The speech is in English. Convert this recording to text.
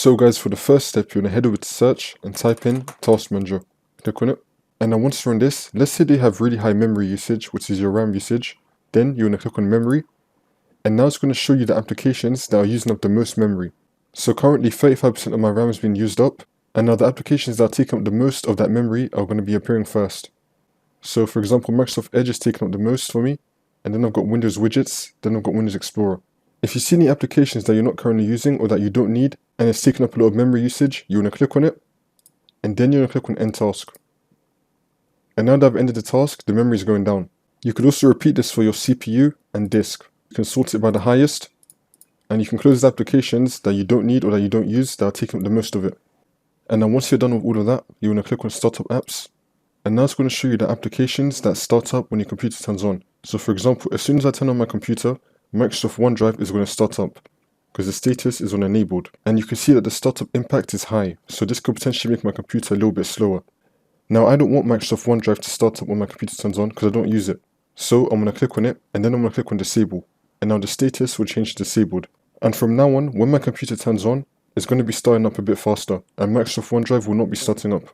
So guys, for the first step, you're going to head over to search and type in Task Manager. Click on it. And now once you're on this, let's say they have really high memory usage, which is your RAM usage. Then you're going to click on memory. And now it's going to show you the applications that are using up the most memory. So currently 35% of my RAM has been used up. And now the applications that are taking up the most of that memory are going to be appearing first. So for example, Microsoft Edge is taking up the most for me. And then I've got Windows Widgets, then I've got Windows Explorer. If you see any applications that you're not currently using or that you don't need, and it's taking up a lot of memory usage, you want to click on it, and then you're going to click on End Task. And now that I've ended the task, the memory is going down. You could also repeat this for your CPU and disk. You can sort it by the highest, and you can close the applications that you don't need or that you don't use that are taking up the most of it. And now once you're done with all of that, you want to click on Startup Apps, and now it's going to show you the applications that start up when your computer turns on. So for example, as soon as I turn on my computer, Microsoft OneDrive is going to start up because the status is on enabled, and you can see that the startup impact is high, so this could potentially make my computer a little bit slower. Now I don't want Microsoft OneDrive to start up when my computer turns on because I don't use it, so I'm going to click on it and then I'm going to click on disable, and now the status will change to disabled, and from now on when my computer turns on, it's going to be starting up a bit faster and Microsoft OneDrive will not be starting up.